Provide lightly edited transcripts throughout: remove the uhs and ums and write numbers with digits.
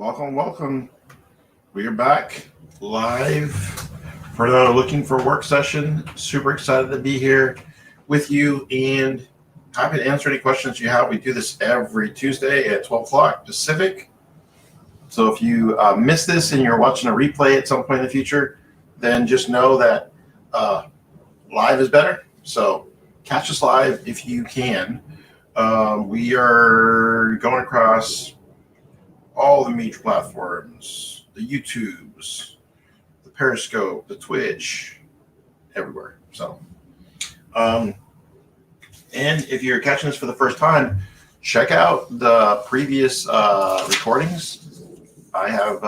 Welcome, welcome. We are back live for another Looking for Work session. Super excited to be here with you and happy to answer any questions you have. We do this every Tuesday at 12 o'clock Pacific. So if you miss this and you're watching a replay at some point in the future, then just know that live is better. So catch us live if you can. We are going across all the major platforms, the YouTubes, the Periscope, the Twitch, everywhere. So, and if you're catching this for the first time, check out the previous recordings. I have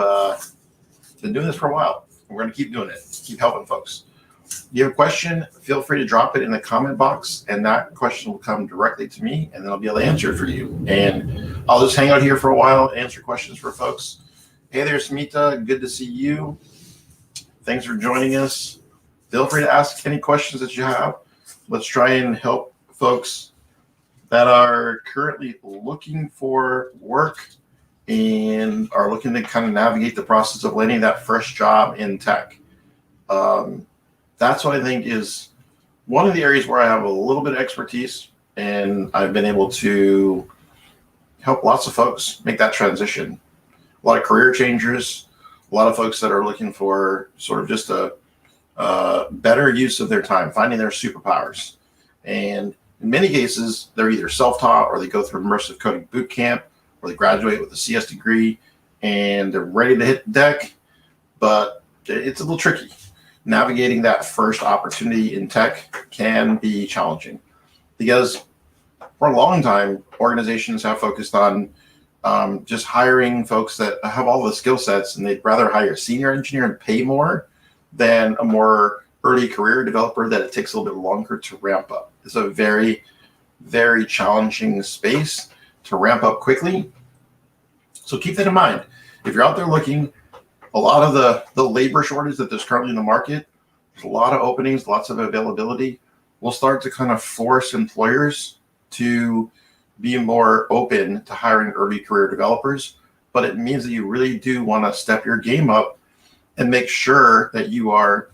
been doing this for a while. We're going to keep doing it, keep helping folks. If you have a question, feel free to drop it in the comment box, and that question will come directly to me, and then I'll be able to answer it for you. And I'll just hang out here for a while, answer questions for folks. Hey there, Smita. Good to see you. Thanks for joining us. Feel free to ask any questions that you have. Let's try and help folks that are currently looking for work and are looking to kind of navigate the process of landing that first job in tech. That's what I think is one of the areas where I have a little bit of expertise, and I've been able to help lots of folks make that transition. A lot of career changers, a lot of folks that are looking for sort of just a better use of their time, finding their superpowers. And in many cases, they're either self-taught or they go through immersive coding boot camp or they graduate with a CS degree and they're ready to hit the deck, but it's a little tricky. Navigating that first opportunity in tech can be challenging because for a long time, organizations have focused on just hiring folks that have all the skill sets, and they'd rather hire a senior engineer and pay more than a more early career developer that it takes a little bit longer to ramp up. It's a very, very challenging space to ramp up quickly. So keep that in mind. If you're out there looking, a lot of the labor shortage that there's currently in the market, there's a lot of openings, lots of availability, will start to kind of force employers to be more open to hiring early career developers. But it means that you really do want to step your game up and make sure that you are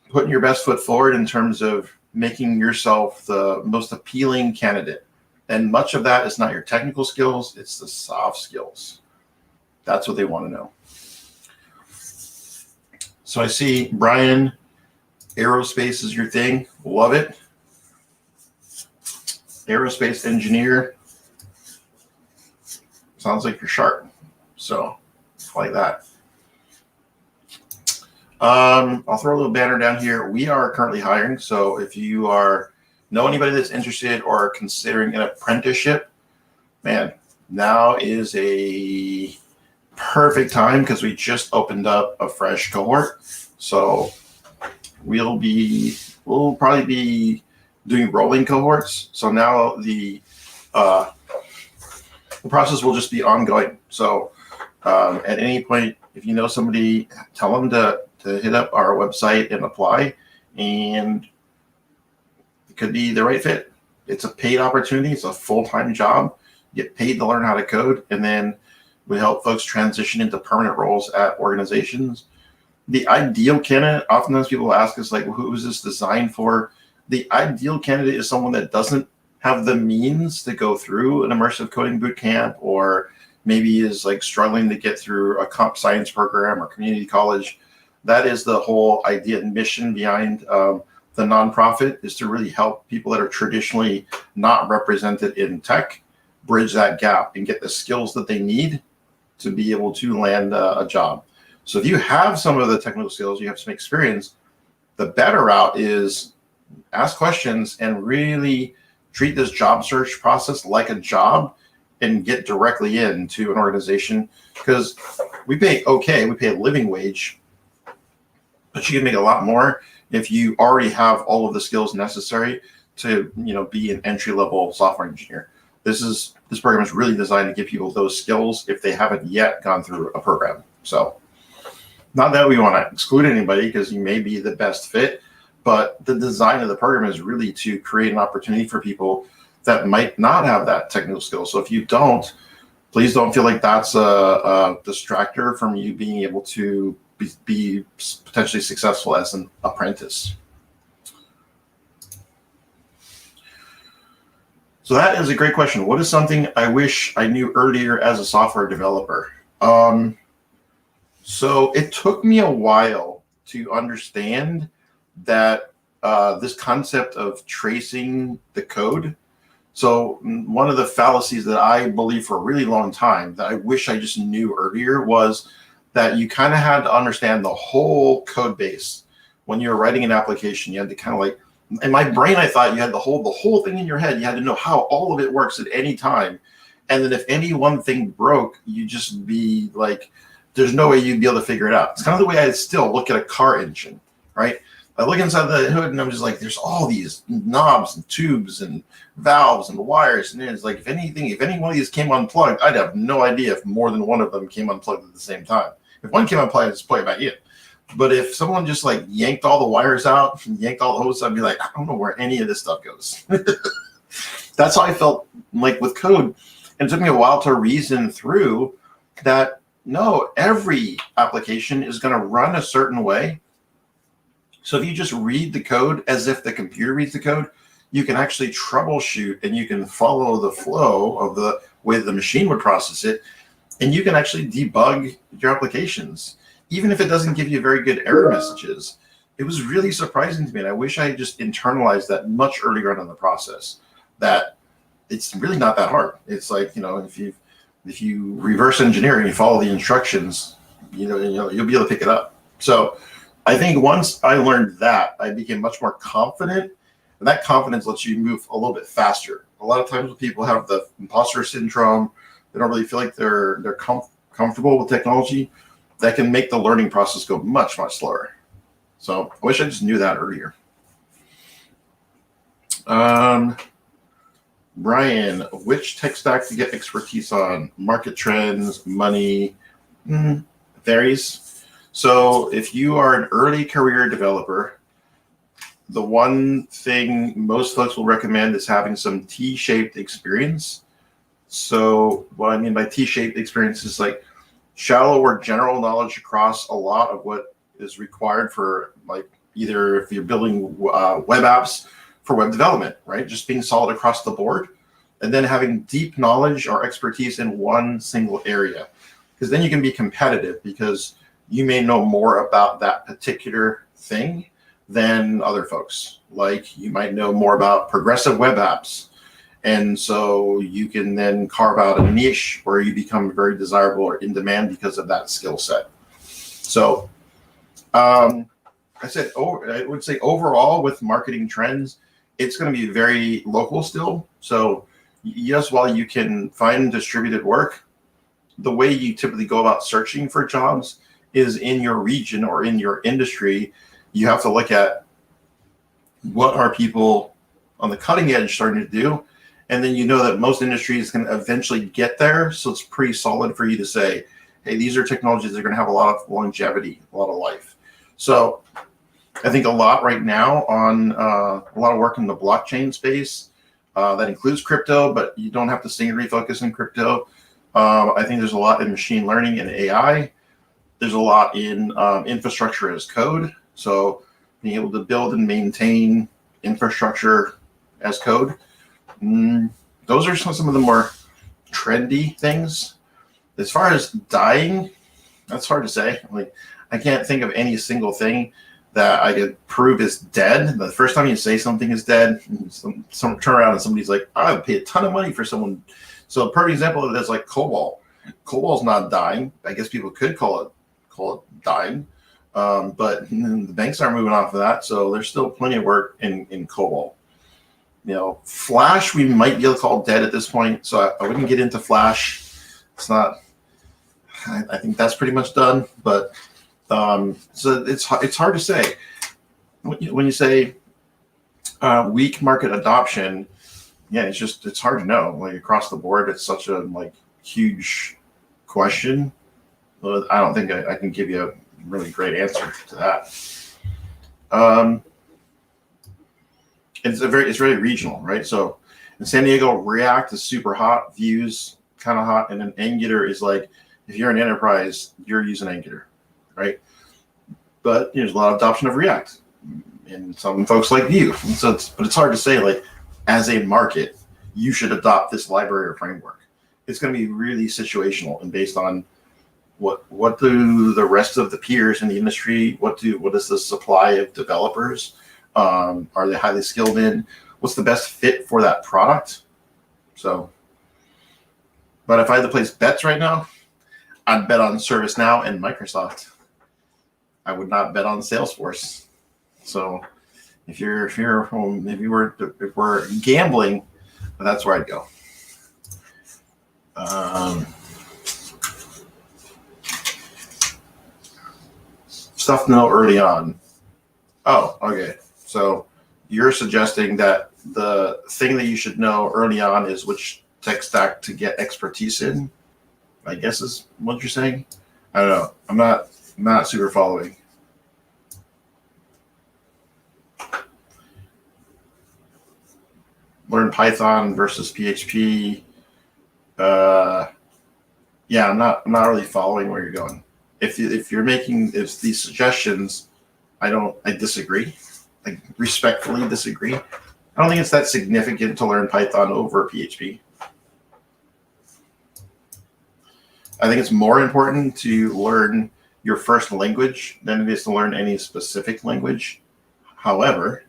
putting your best foot forward in terms of making yourself the most appealing candidate. And much of that is not your technical skills, it's the soft skills. That's what they want to know. So I see Brian, aerospace is your thing. Love it. Aerospace engineer. Sounds like you're sharp. So like that. I'll throw a little banner down here. We are currently hiring. So if you know anybody that's interested or considering an apprenticeship, man, now is a perfect time because we just opened up a fresh cohort. So we'll probably be doing rolling cohorts. So now the process will just be ongoing. So at any point, if you know somebody, tell them to hit up our website and apply, and it could be the right fit. It's a paid opportunity. It's a full-time job. You get paid to learn how to code, and then we help folks transition into permanent roles at organizations. The ideal candidate, oftentimes people ask us, like, who is this designed for? The ideal candidate is someone that doesn't have the means to go through an immersive coding boot camp, or maybe is like struggling to get through a comp science program or community college. That is the whole idea and mission behind the nonprofit, is to really help people that are traditionally not represented in tech bridge that gap and get the skills that they need to be able to land a job. So if you have some of the technical skills, you have some experience, the better route is ask questions and really treat this job search process like a job and get directly into an organization, because we pay a living wage, but you can make a lot more if you already have all of the skills necessary to, be an entry-level software engineer. This program is really designed to give people those skills if they haven't yet gone through a program. So not that we want to exclude anybody, because you may be the best fit, but the design of the program is really to create an opportunity for people that might not have that technical skill. So if you don't, Please don't feel like that's a distractor from you being able to be potentially successful as an apprentice. So that is a great question. What is something I wish I knew earlier as a software developer? So it took me a while to understand that this concept of tracing the code. So one of the fallacies that I believed for a really long time that I wish I just knew earlier was that you kind of had to understand the whole code base when you were writing an application. You had to kind of like, in my brain, I thought you had the whole thing in your head. You had to know how all of it works at any time. And then if any one thing broke, you just be like, there's no way you'd be able to figure it out. It's kind of the way I still look at a car engine, right? I look inside the hood and I'm just like, there's all these knobs and tubes and valves and wires. And it's like, if any one of these came unplugged, I'd have no idea if more than one of them came unplugged at the same time. If one came unplugged, I'd just play it by ear. But if someone just like yanked all the wires out and yanked all the hoses, I'd be like, I don't know where any of this stuff goes. That's how I felt like with code. And it took me a while to reason through that, no, every application is going to run a certain way. So if you just read the code as if the computer reads the code, you can actually troubleshoot and you can follow the flow of the way the machine would process it. And you can actually debug your applications, even if it doesn't give you very good error messages. It was really surprising to me. And I wish I had just internalized that much earlier on in the process, that it's really not that hard. It's like, if you reverse engineer and you follow the instructions, you'll be able to pick it up. So I think once I learned that, I became much more confident, and that confidence lets you move a little bit faster. A lot of times when people have the imposter syndrome, they don't really feel like they're comfortable with technology, that can make the learning process go much, much slower. So I wish I just knew that earlier. Brian, which tech stack to get expertise on? Market trends, money, varies. So if you are an early career developer, the one thing most folks will recommend is having some T-shaped experience. So what I mean by T-shaped experience is like shallow or general knowledge across a lot of what is required for, like, either if you're building web apps for web development, right? Just being solid across the board, and then having deep knowledge or expertise in one single area, because then you can be competitive because you may know more about that particular thing than other folks. Like you might know more about progressive web apps. And so you can then carve out a niche where you become very desirable or in demand because of that skill set. So I would say overall with marketing trends, it's going to be very local still. So yes, while you can find distributed work, the way you typically go about searching for jobs is in your region or in your industry. You have to look at what are people on the cutting edge starting to do. And then you know that most industries can eventually get there. So it's pretty solid for you to say, hey, these are technologies that are going to have a lot of longevity, a lot of life. So I think a lot right now on a lot of work in the blockchain space that includes crypto, but you don't have to singularly focus on crypto. I think there's a lot in machine learning and AI. There's a lot in infrastructure as code. So being able to build and maintain infrastructure as code. Those are some of the more trendy things. As far as dying, that's hard to say. Like, I can't think of any single thing that I could prove is dead. The first time you say something is dead, some turn around and somebody's like, I would pay a ton of money for someone. So a perfect example of it is like COBOL. COBOL's not dying. I guess people could call it dying. But the banks aren't moving off of that. So there's still plenty of work in COBOL. Flash, we might be able to call dead at this point. So I wouldn't get into Flash. It's not, I think that's pretty much done. But so it's hard to say. When you say weak market adoption, yeah, it's hard to know. Like across the board, it's such a huge question. But I don't think I can give you a really great answer to that. It's very regional, right? So in San Diego, React is super hot. Vue's kind of hot, and then Angular is like, if you're an enterprise, you're using Angular, right? But there's a lot of adoption of React, and some folks like Vue. And so, but it's hard to say, like, as a market, you should adopt this library or framework. It's going to be really situational and based on what do the rest of the peers in the industry, what is the supply of developers? Are they highly skilled in? What's the best fit for that product? So, but if I had to place bets right now, I'd bet on ServiceNow and Microsoft. I would not bet on Salesforce. So if we're gambling, that's where I'd go. Stuff to know early on. Oh, okay. So you're suggesting that the thing that you should know early on is which tech stack to get expertise in, I guess is what you're saying. I don't know. I'm not super following. Learn Python versus PHP. Yeah, I'm not really following where you're going. If these suggestions, I disagree. I respectfully disagree. I don't think it's that significant to learn Python over PHP. I think it's more important to learn your first language than it is to learn any specific language. However,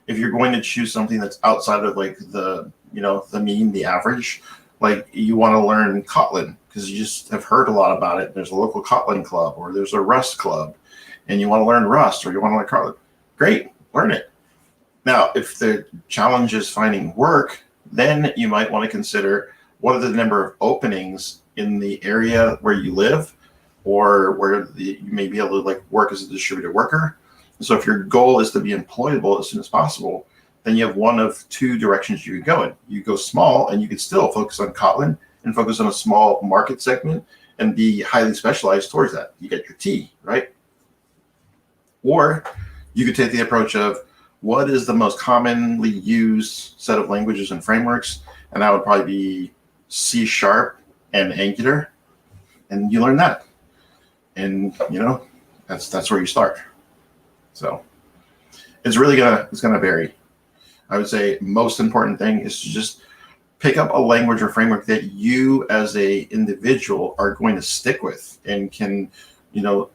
if you're going to choose something that's outside of like the mean, the average, like you want to learn Kotlin because you just have heard a lot about it. There's a local Kotlin club or there's a Rust club and you want to learn Rust or you want to learn Kotlin. Great, learn it. Now, if the challenge is finding work, then you might want to consider what are the number of openings in the area where you live or where you may be able to like work as a distributed worker. So if your goal is to be employable as soon as possible, then you have one of two directions you could go in. You go small and you could still focus on Kotlin and focus on a small market segment and be highly specialized towards that. You get your T, right? Or you could take the approach of what is the most commonly used set of languages and frameworks, and that would probably be C# and Angular, and you learn that. And that's where you start. So it's gonna vary. I would say most important thing is to just pick up a language or framework that you as a individual are going to stick with and can,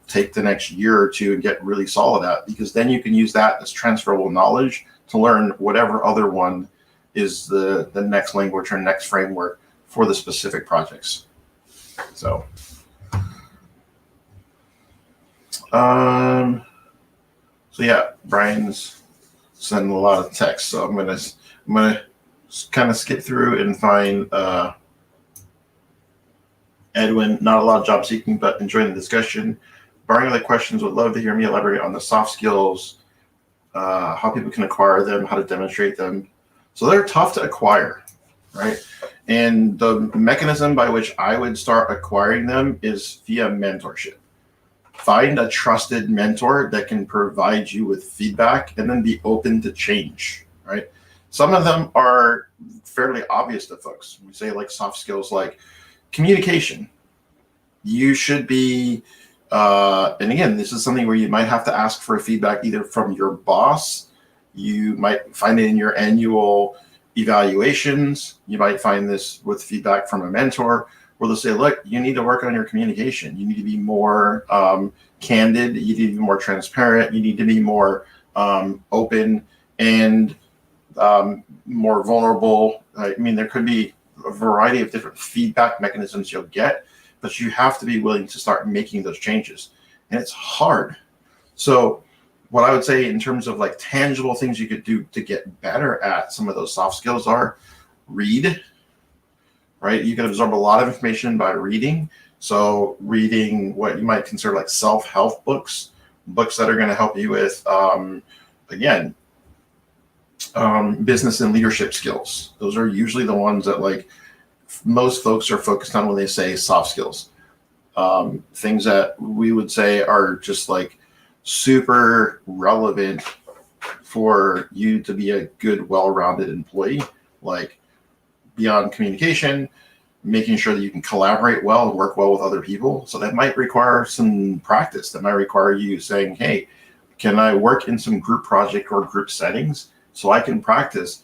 take the next year or two and get really solid at, because then you can use that as transferable knowledge to learn whatever other one is the next language or next framework for the specific projects. So, so yeah, Brian's sending a lot of text, so I'm gonna kind of skip through and find Edwin. Not a lot of job seeking, but enjoying the discussion. Barring other questions, would love to hear me elaborate on the soft skills, how people can acquire them, how to demonstrate them. So they're tough to acquire, right? And the mechanism by which I would start acquiring them is via mentorship. Find a trusted mentor that can provide you with feedback and then be open to change, right? Some of them are fairly obvious to folks. We say like soft skills like communication. You should be, and again, this is something where you might have to ask for feedback either from your boss. You might find it in your annual evaluations. You might find this with feedback from a mentor where they'll say, look, you need to work on your communication. You need to be more candid. You need to be more transparent. You need to be more open and more vulnerable. I mean, there could be a variety of different feedback mechanisms you'll get, but you have to be willing to start making those changes. And it's hard. So what I would say in terms of like tangible things you could do to get better at some of those soft skills are read, right? You can absorb a lot of information by reading. So reading what you might consider like self-help books that are going to help you with, business and leadership skills. Those are usually the ones that like most folks are focused on when they say soft skills. Things that we would say are just like super relevant for you to be a good, well-rounded employee, like beyond communication, making sure that you can collaborate well and work well with other people. So that might require some practice. That might require you saying, hey, can I work in some group project or group settings so I can practice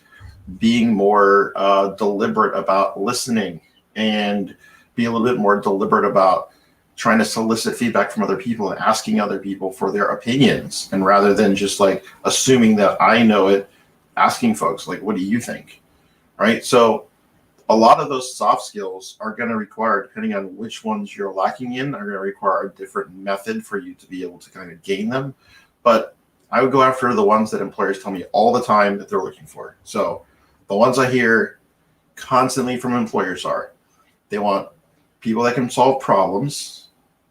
being more deliberate about listening and be a little bit more deliberate about trying to solicit feedback from other people and asking other people for their opinions. And rather than just like assuming that I know it, asking folks like, what do you think? Right. So a lot of those soft skills are going to require, depending on which ones you're lacking in, are going to require a different method for you to be able to kind of gain them. But I would go after the ones that employers tell me all the time that they're looking for. So the ones I hear constantly from employers are, they want people that can solve problems,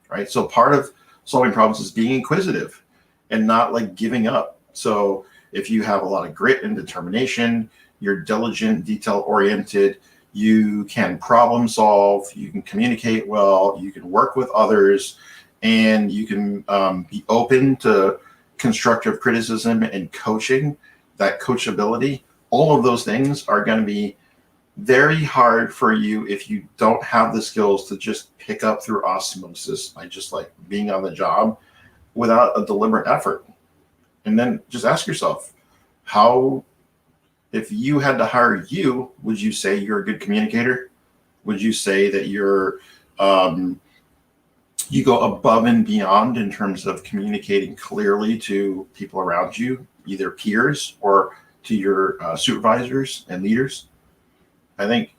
right? So part of solving problems is being inquisitive and not like giving up. So if you have a lot of grit and determination, you're diligent, detail-oriented, you can problem solve, you can communicate well, you can work with others, and you can be open to constructive criticism and coaching, that coachability. All of those things are going to be very hard for you if you don't have the skills to just pick up through osmosis by just like being on the job without a deliberate effort. And then just ask yourself, how, if you had to hire you, would you say you're a good communicator? Would you say that you're you go above and beyond in terms of communicating clearly to people around you, either peers or to your supervisors and leaders? I think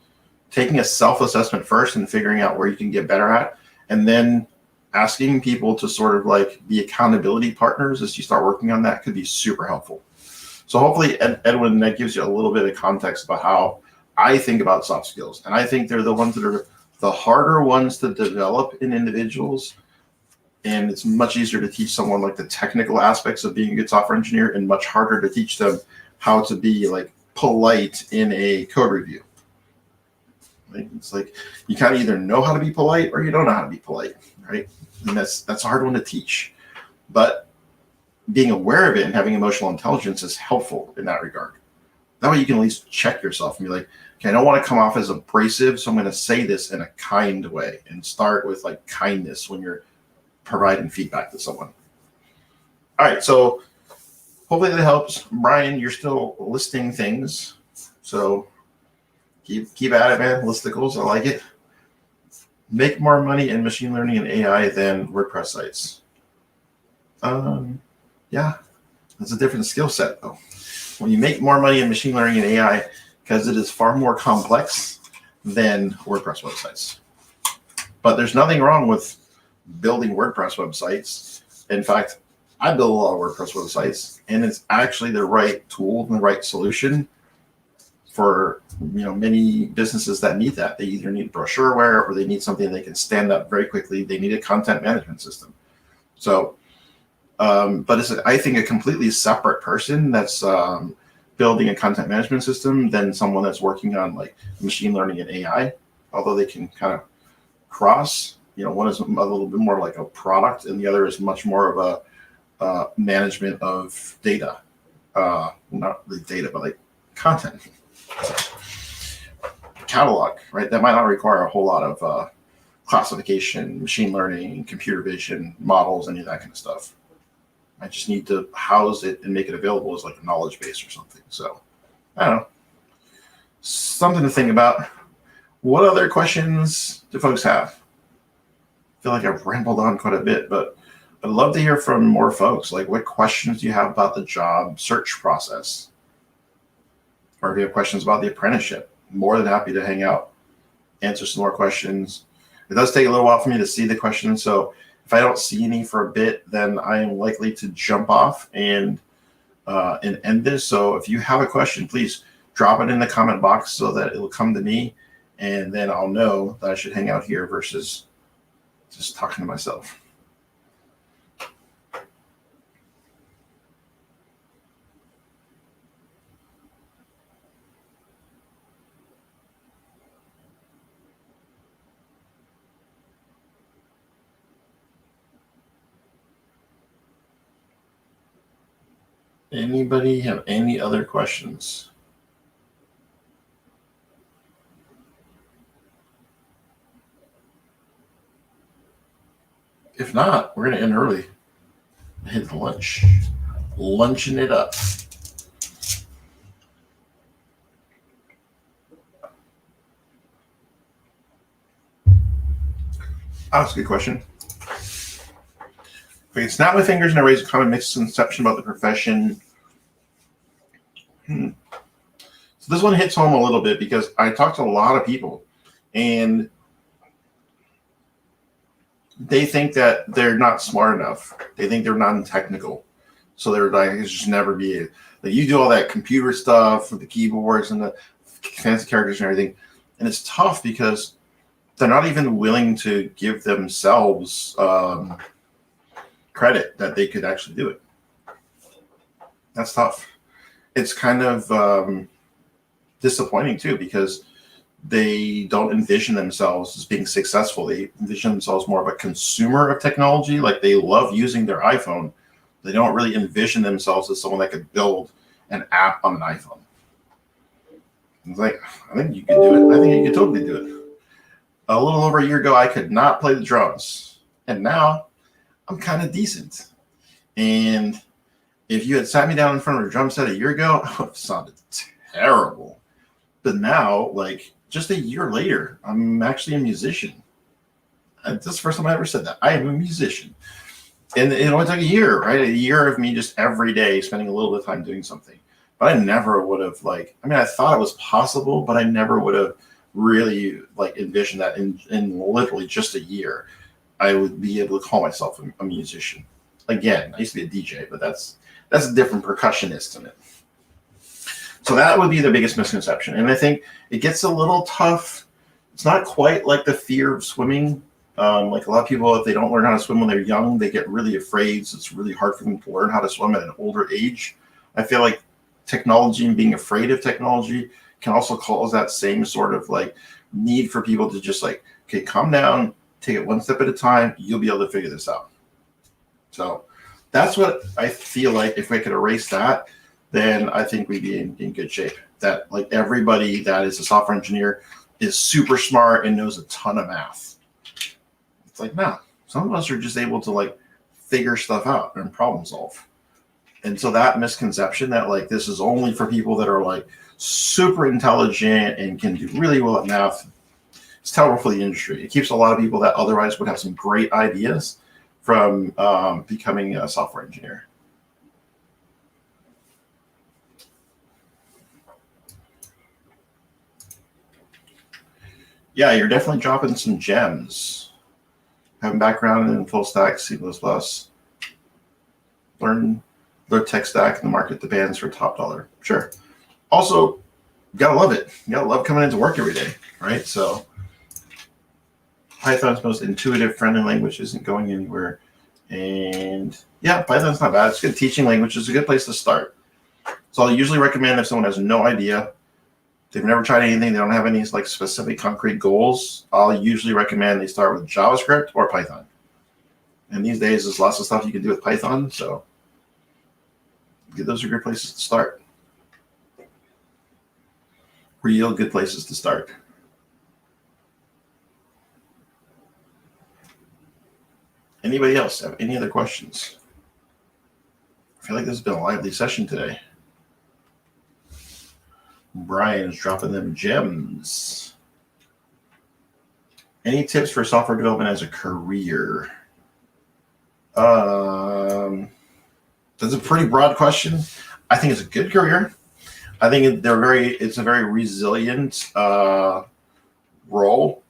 taking a self-assessment first and figuring out where you can get better at, and then asking people to sort of like be accountability partners as you start working on that could be super helpful. So hopefully, Edwin, that gives you a little bit of context about how I think about soft skills. And I think they're the ones that are the harder ones to develop in individuals. And it's much easier to teach someone like the technical aspects of being a good software engineer, and much harder to teach them how to be like polite in a code review. Like, it's like you kind of either know how to be polite or you don't know how to be polite, right? And that's a hard one to teach. But being aware of it and having emotional intelligence is helpful in that regard. That way you can at least check yourself and be like, okay, I don't want to come off as abrasive, so I'm going to say this in a kind way, and start with like kindness when you're providing feedback to someone. All right, so hopefully that helps. Brian, you're still listing things, so keep at it, man. Listicles, I like it. Make more money in machine learning and AI than WordPress sites. Yeah, that's a different skill set though. When you make more money in machine learning and AI, because it is far more complex than WordPress websites. But there's nothing wrong with building WordPress websites. In fact, I build a lot of WordPress websites, and it's actually the right tool and the right solution for many businesses that need that. They either need brochureware or they need something they can stand up very quickly. They need a content management system. So, but it's, I think, a completely separate person that's building a content management system than someone that's working on like machine learning and AI, although they can kind of cross. One is a little bit more like a product, and the other is much more of a management of data. Not the data, but like content. Catalog, right? That might not require a whole lot of classification, machine learning, computer vision, models, any of that kind of stuff. I just need to house it and make it available as like a knowledge base or something. So, I don't know. Something to think about. What other questions do folks have? I feel like I've rambled on quite a bit, but I'd love to hear from more folks. Like, what questions do you have about the job search process? Or if you have questions about the apprenticeship, more than happy to hang out, answer some more questions. It does take a little while for me to see the questions, so if I don't see any for a bit, then I am likely to jump off and end this. So if you have a question, please drop it in the comment box so that it will come to me, and then I'll know that I should hang out here versus just talking to myself. Anybody have any other questions? If not, we're going to end early. Hit lunch. Lunching it up. That's a good question. If I can snap my fingers and erase a common misconception about the profession. So this one hits home a little bit because I talked to a lot of people and they think that they're not smart enough. They think they're non-technical. So they're like, it's just never be it. Like you do all that computer stuff with the keyboards and the fancy characters and everything. And it's tough because they're not even willing to give themselves credit that they could actually do it. That's tough. It's kind of disappointing too because they don't envision themselves as being successful. They envision themselves more of a consumer of technology. Like they love using their iPhone. They don't really envision themselves as someone that could build an app on an iPhone. It's like, I think you could do it. I think you could totally do it. A little over a year ago, I could not play the drums. And now I'm kind of decent. And if you had sat me down in front of a drum set a year ago, I would have sounded terrible. But now, like just a year later, I'm actually a musician. This is the first time I ever said that. I am a musician. And it only took a year, right? A year of me just every day spending a little bit of time doing something. But I never would have I thought it was possible, but I never would have really envisioned that in literally just a year, I would be able to call myself a musician. Again, I used to be a DJ, but that's a different percussionist in it. So that would be the biggest misconception. And I think it gets a little tough. It's not quite like the fear of swimming. Like a lot of people, if they don't learn how to swim when they're young, they get really afraid. So it's really hard for them to learn how to swim at an older age. I feel like technology and being afraid of technology can also cause that same sort of need for people to just okay, calm down, take it one step at a time. You'll be able to figure this out. So that's what I feel like. If I could erase that, then I think we'd be in good shape. That everybody that is a software engineer is super smart and knows a ton of math. It's no, some of us are just able to figure stuff out and problem solve. And so that misconception that this is only for people that are super intelligent and can do really well at math, it's terrible for the industry. It keeps a lot of people that otherwise would have some great ideas from becoming a software engineer. Yeah, you're definitely dropping some gems. Having background in full stack, C++, learn the tech stack and the market demands for top dollar. Sure. Also, you gotta love it. You gotta love coming into work every day, right? So Python's most intuitive, friendly language, isn't going anywhere. And yeah, Python's not bad. It's a good teaching language. It's a good place to start. So I'll usually recommend if someone has no idea, they've never tried anything, they don't have any specific concrete goals, I'll usually recommend they start with JavaScript or Python. And these days, there's lots of stuff you can do with Python. So those are good places to start. Real good places to start. Anybody else have any other questions? I feel like this has been a lively session today. Brian's dropping them gems. Any tips for software development as a career? That's a pretty broad question. I think it's a good career. I think it's a very resilient role.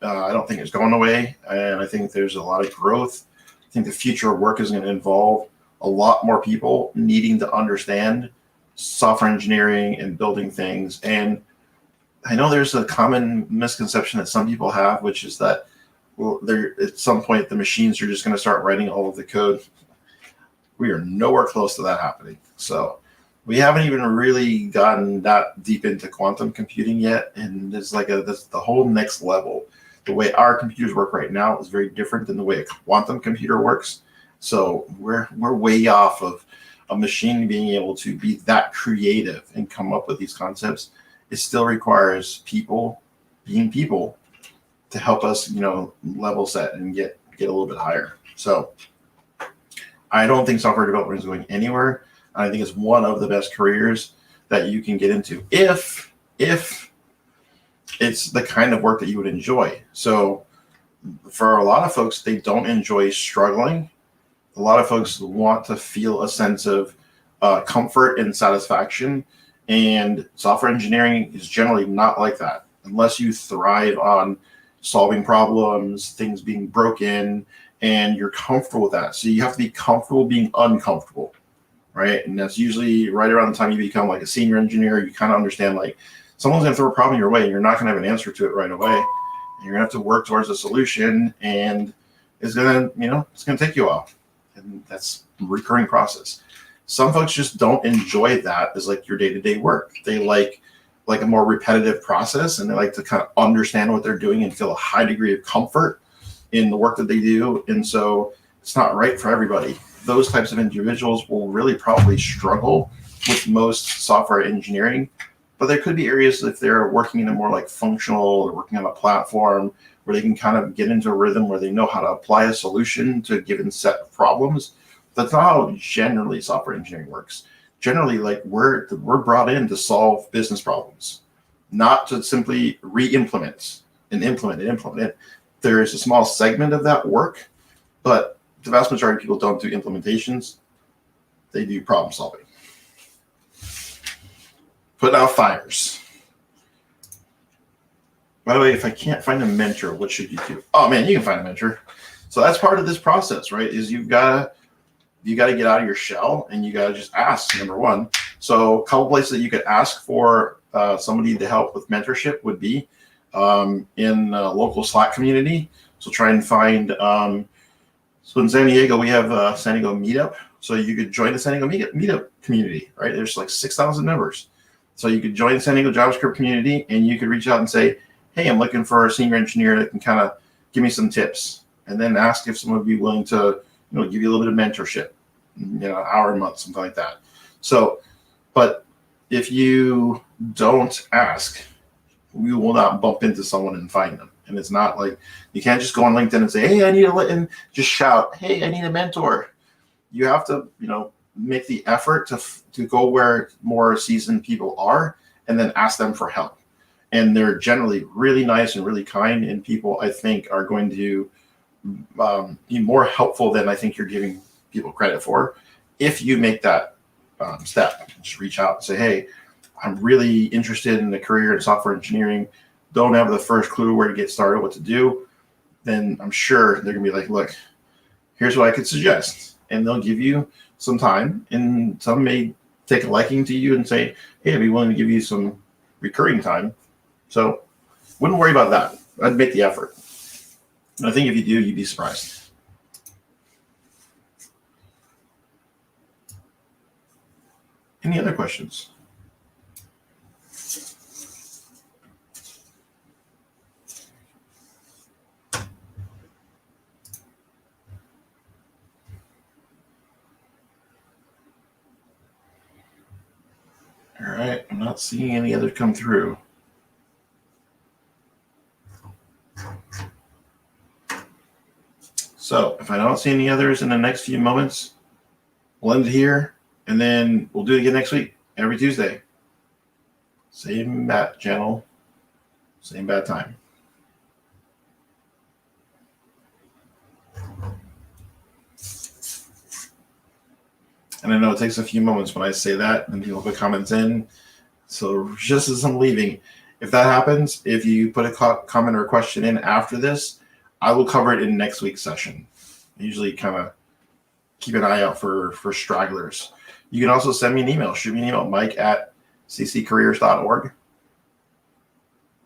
I don't think it's going away, and I think there's a lot of growth. I think the future of work is going to involve a lot more people needing to understand software engineering and building things. And I know there's a common misconception that some people have, which is that at some point the machines are just going to start writing all of the code. We are nowhere close to that happening. So we haven't even really gotten that deep into quantum computing yet, and it's that's the whole next level. The way our computers work right now is very different than the way a quantum computer works. So we're way off of a machine being able to be that creative and come up with these concepts. It still requires people being people to help us, level set and get a little bit higher. So I don't think software development is going anywhere. I think it's one of the best careers that you can get into if it's the kind of work that you would enjoy. So for a lot of folks, they don't enjoy struggling. A lot of folks want to feel a sense of comfort and satisfaction. And software engineering is generally not like that. Unless you thrive on solving problems, things being broken, and you're comfortable with that. So you have to be comfortable being uncomfortable, right? And that's usually right around the time you become like a senior engineer. You kind of understand like someone's going to throw a problem your way and you're not going to have an answer to it right away. And you're going to have to work towards a solution, and it's going to, it's going to take you a while. And that's a recurring process. Some folks just don't enjoy that as like your day-to-day work. They like a more repetitive process, and they like to kind of understand what they're doing and feel a high degree of comfort in the work that they do. And so it's not right for everybody. Those types of individuals will really probably struggle with most software engineering. But there could be areas if they're working in a more like functional or working on a platform where they can kind of get into a rhythm where they know how to apply a solution to a given set of problems. That's not how generally software engineering works. Generally, like we're brought in to solve business problems, not to simply re-implement and implement it. There is a small segment of that work, but the vast majority of people don't do implementations. They do problem solving. Put out fires. By the way, if I can't find a mentor, what should you do? Oh man, you can find a mentor. So that's part of this process, right? Is you gotta get out of your shell and you gotta just ask, number one. So a couple places that you could ask for somebody to help with mentorship would be in a local Slack community. So try and find, so in San Diego, we have San Diego Meetup. So you could join the San Diego Meetup community, right? There's like 6,000 members. So you could join the San Diego JavaScript community and you could reach out and say, hey, I'm looking for a senior engineer that can kind of give me some tips, and then ask if someone would be willing to, give you a little bit of mentorship, an hour a month, something like that. So, but if you don't ask, we will not bump into someone and find them. And it's not like you can't just go on LinkedIn and say, hey, I need and just shout, hey, I need a mentor. You have to, make the effort to go where more seasoned people are and then ask them for help. And they're generally really nice and really kind, and people I think are going to be more helpful than I think you're giving people credit for. If you make that step, just reach out and say, hey, I'm really interested in a career in software engineering, don't have the first clue where to get started, what to do, then I'm sure they're gonna be like, look, here's what I could suggest. And they'll give you some time, and some may take a liking to you and say, hey, I'd be willing to give you some recurring time. So wouldn't worry about that. I'd make the effort. And I think if you do, you'd be surprised. Any other questions? All right, I'm not seeing any other come through. So if I don't see any others in the next few moments, we'll end it here, and then we'll do it again next week, every Tuesday. Same bat channel, same bad time. And I know it takes a few moments when I say that, and people put comments in. So just as I'm leaving, if that happens, if you put a comment or a question in after this, I will cover it in next week's session. I usually kind of keep an eye out for stragglers. You can also send me an email. Shoot me an email, mike@cccareers.org.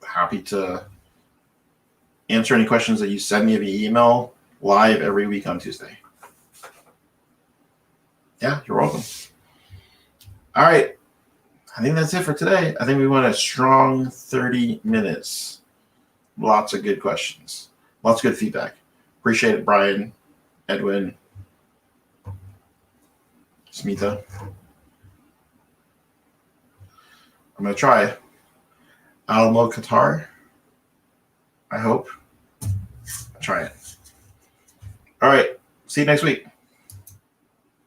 Happy to answer any questions that you send me via email live every week on Tuesday. Yeah, you're welcome. All right. I think that's it for today. I think we went a strong 30 minutes. Lots of good questions. Lots of good feedback. Appreciate it, Brian, Edwin, Smita. I'm going to try Alamo Qatar. I hope. Try it. All right. See you next week.